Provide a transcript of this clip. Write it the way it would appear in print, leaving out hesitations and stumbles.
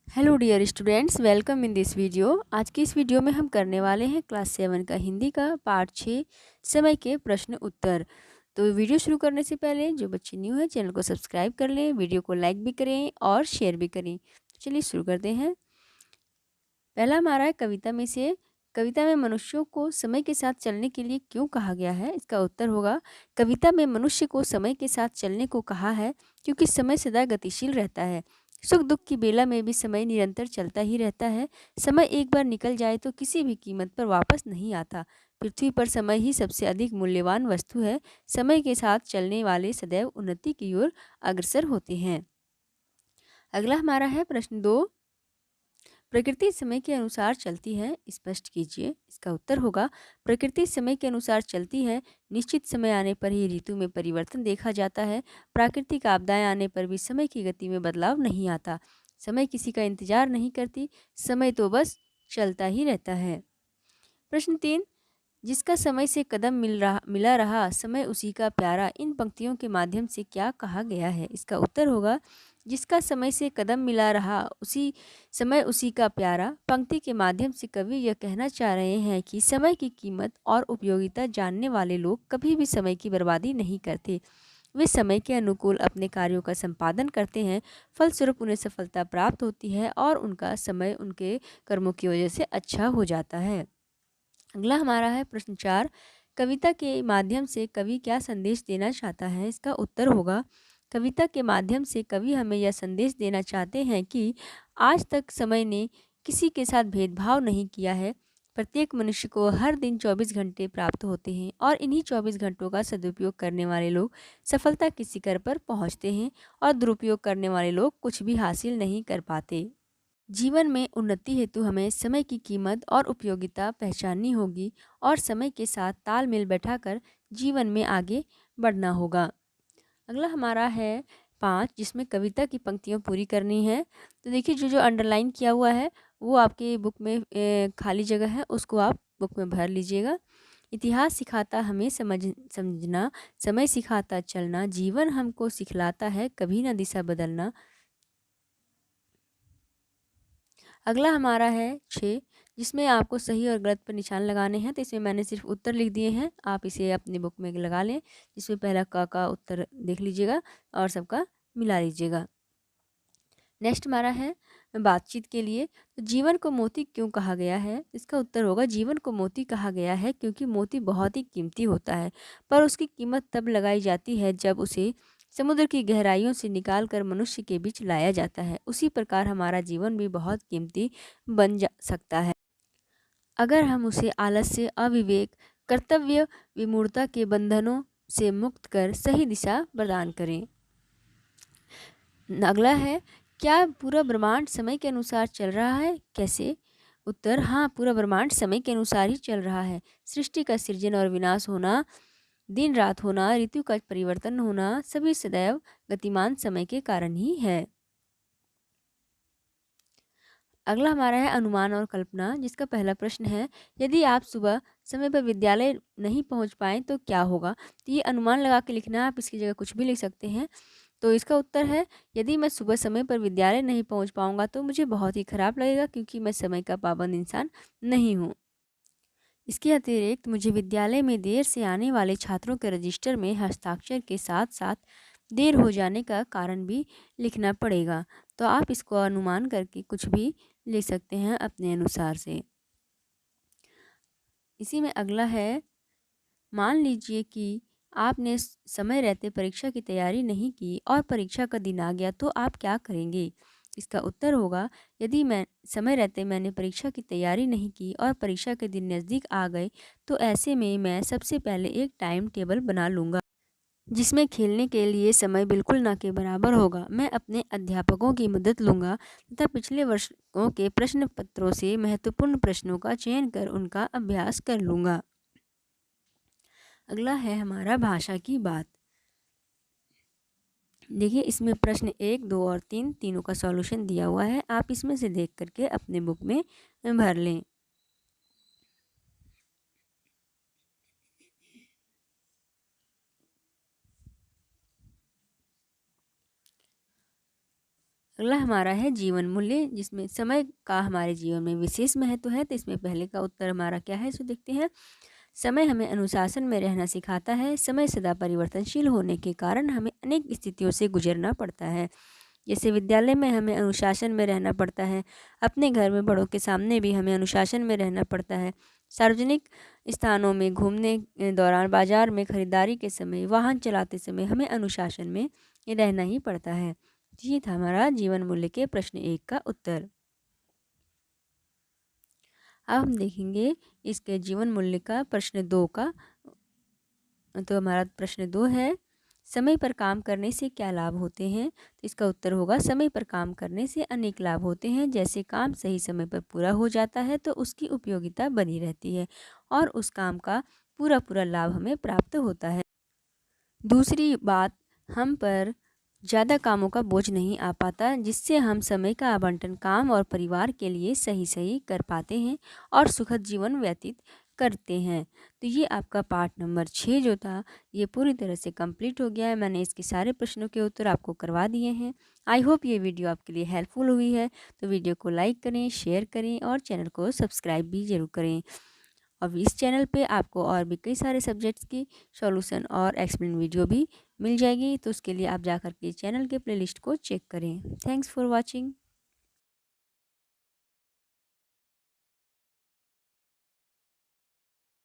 Hello dear students, welcome in this video. आज की इस वीडियो में हम करने वाले हैं क्लास 7 का हिंदी का पार्ट 6 समय के प्रश्न उत्तर। तो वीडियो शुरू करने से पहले जो बच्चे न्यू हैं चैनल को सब्सक्राइब कर लें, वीडियो को लाइक भी करें और शेयर भी करें। तो चलिए शुरू करते हैं। पहला हमारा है कविता में मनुष्यों को समय के साथ चलने के लिए क्यों कहा गया है। इसका उत्तर होगा कविता में मनुष्य को समय के साथ चलने को कहा है क्योंकि समय सदा गतिशील रहता है। सुख दुख की बेला में भी समय निरंतर चलता ही रहता है। समय एक बार निकल जाए तो किसी भी कीमत पर वापस नहीं आता। पृथ्वी पर समय ही सबसे अधिक मूल्यवान वस्तु है। समय के साथ चलने वाले सदैव उन्नति की ओर अग्रसर होते हैं। अगला हमारा है प्रश्न 2। प्रकृति समय के अनुसार चलती है, स्पष्ट कीजिए। इसका उत्तर होगा प्रकृति समय के अनुसार चलती है। निश्चित समय आने पर ही ऋतु में परिवर्तन देखा जाता है। प्राकृतिक आपदाएं आने पर भी समय की गति में बदलाव नहीं आता। समय किसी का इंतजार नहीं करती, समय तो बस चलता ही रहता है। प्रश्न 3। जिसका समय से कदम मिला रहा समय उसी का प्यारा, इन पंक्तियों के माध्यम से क्या कहा गया है। इसका उत्तर होगा जिसका समय से कदम मिला रहा उसी समय उसी का प्यारा। पंक्ति के माध्यम से कवि यह कहना चाह रहे हैं कि समय की कीमत और उपयोगिता जानने वाले लोग कभी भी समय की बर्बादी नहीं करते। वे समय के अनुकूल अपने कार्यों का संपादन करते हैं, फलस्वरूप उन्हें सफलता प्राप्त होती है और उनका समय उनके कर्मों की वजह से अच्छा हो जाता है। अगला हमारा है प्रश्न 4। कविता के माध्यम से कवि क्या संदेश देना चाहता है। इसका उत्तर होगा कविता के माध्यम से कवि हमें यह संदेश देना चाहते हैं कि आज तक समय ने किसी के साथ भेदभाव नहीं किया है। प्रत्येक मनुष्य को हर दिन 24 घंटे प्राप्त होते हैं और इन्हीं 24 घंटों का सदुपयोग करने वाले लोग सफलता की शिखर पर पहुंचते हैं और दुरुपयोग करने वाले लोग कुछ भी हासिल नहीं कर पाते। जीवन में उन्नति हेतु हमें समय की कीमत और उपयोगिता पहचाननी होगी और समय के साथ तालमेल बैठाकर जीवन में आगे बढ़ना होगा। अगला हमारा है 5, जिसमें कविता की पंक्तियाँ पूरी करनी है। तो देखिए जो जो अंडरलाइन किया हुआ है वो आपके बुक में खाली जगह है, उसको आप बुक में भर लीजिएगा। इतिहास सिखाता हमें समझना, समय सिखाता चलना, जीवन हमको सिखलाता है कभी ना दिशा बदलना। अगला हमारा है 6, जिसमें आपको सही और गलत पर निशान लगाने हैं। तो इसमें मैंने सिर्फ उत्तर लिख दिए हैं, आप इसे अपनी बुक में लगा लें। जिसमें पहला क का उत्तर देख लीजिएगा और सबका मिला लीजिएगा। नेक्स्ट हमारा है बातचीत के लिए। तो जीवन को मोती क्यों कहा गया है। इसका उत्तर होगा जीवन को मोती कहा गया है क्योंकि मोती बहुत ही कीमती होता है, पर उसकी कीमत तब लगाई जाती है जब उसे समुद्र की गहराइयों से निकालकर मनुष्य के बीच लाया जाता है। उसी प्रकार हमारा जीवन भी बहुत कीमती बन जा सकता है अगर हम उसे आलस्य, अविवेक, कर्तव्य विमूढ़ता के बंधनों से मुक्त कर सही दिशा प्रदान करें। अगला है क्या पूरा ब्रह्मांड समय के अनुसार चल रहा है, कैसे। उत्तर हाँ, पूरा ब्रह्मांड समय के अनुसार ही चल रहा है। सृष्टि का सृजन और विनाश होना, दिन रात होना, ऋतु का परिवर्तन होना, सभी सदैव गतिमान समय के कारण ही है। अगला हमारा है अनुमान और कल्पना, जिसका पहला प्रश्न है यदि आप सुबह समय पर विद्यालय नहीं पहुंच पाएँ तो क्या होगा। तो ये अनुमान लगा के लिखना है, आप इसकी जगह कुछ भी लिख सकते हैं। तो इसका उत्तर है यदि मैं सुबह समय पर विद्यालय नहीं पहुंच पाऊंगा तो मुझे बहुत ही खराब लगेगा क्योंकि मैं समय का पाबंद इंसान नहीं हूँ। इसके अतिरिक्त मुझे विद्यालय में देर से आने वाले छात्रों के रजिस्टर में हस्ताक्षर के साथ साथ देर हो जाने का कारण भी लिखना पड़ेगा। तो आप इसको अनुमान करके कुछ भी लिख सकते हैं अपने अनुसार से। इसी में अगला है मान लीजिए कि आपने समय रहते परीक्षा की तैयारी नहीं की और परीक्षा का दिन आ गया तो आप क्या करेंगे। इसका उत्तर होगा यदि मैं समय रहते मैंने परीक्षा की तैयारी नहीं की और परीक्षा के दिन नज़दीक आ गए तो ऐसे में मैं सबसे पहले एक टाइम टेबल बना लूँगा जिसमें खेलने के लिए समय बिल्कुल ना के बराबर होगा। मैं अपने अध्यापकों की मदद लूँगा तथा पिछले वर्षों के प्रश्न पत्रों से महत्वपूर्ण प्रश्नों का चयन कर उनका अभ्यास कर लूँगा। अगला है हमारा भाषा की बात। देखिए इसमें प्रश्न 1, 2 और 3 तीनों का सॉल्यूशन दिया हुआ है, आप इसमें से देख करके अपने बुक में भर लें। अगला हमारा है जीवन मूल्य, जिसमें समय का हमारे जीवन में विशेष महत्व है। तो इसमें पहले का उत्तर हमारा क्या है, इसको देखते हैं। समय हमें अनुशासन में रहना सिखाता है। समय सदा परिवर्तनशील होने के कारण हमें अनेक स्थितियों से गुजरना पड़ता है। जैसे विद्यालय में हमें अनुशासन में रहना पड़ता है, अपने घर में बड़ों के सामने भी हमें अनुशासन में रहना पड़ता है। सार्वजनिक स्थानों में घूमने के दौरान, बाजार में खरीदारी के समय, वाहन चलाते समय हमें अनुशासन में रहना ही पड़ता है। ये था हमारा जीवन मूल्य के प्रश्न 1 का उत्तर। अब हम देखेंगे इसके जीवन मूल्य का प्रश्न 2 का। तो हमारा प्रश्न 2 है, समय पर काम करने से क्या लाभ होते हैं। तो इसका उत्तर होगा, समय पर काम करने से अनेक लाभ होते हैं। जैसे काम सही समय पर पूरा हो जाता है तो उसकी उपयोगिता बनी रहती है और उस काम का पूरा लाभ हमें प्राप्त होता है। दूसरी बात, हम पर ज़्यादा कामों का बोझ नहीं आ पाता, जिससे हम समय का आवंटन काम और परिवार के लिए सही कर पाते हैं और सुखद जीवन व्यतीत करते हैं। तो ये आपका पार्ट नंबर 6 जो था, ये पूरी तरह से कंप्लीट हो गया है। मैंने इसके सारे प्रश्नों के उत्तर आपको करवा दिए हैं। आई होप ये वीडियो आपके लिए हेल्पफुल हुई है। तो वीडियो को लाइक करें, शेयर करें और चैनल को सब्सक्राइब भी ज़रूर करें। अब इस चैनल पे आपको और भी कई सारे सब्जेक्ट्स की सॉल्यूशन और एक्सप्लेन वीडियो भी मिल जाएगी। तो उसके लिए आप जाकर के चैनल के प्लेलिस्ट को चेक करें। Thanks for watching.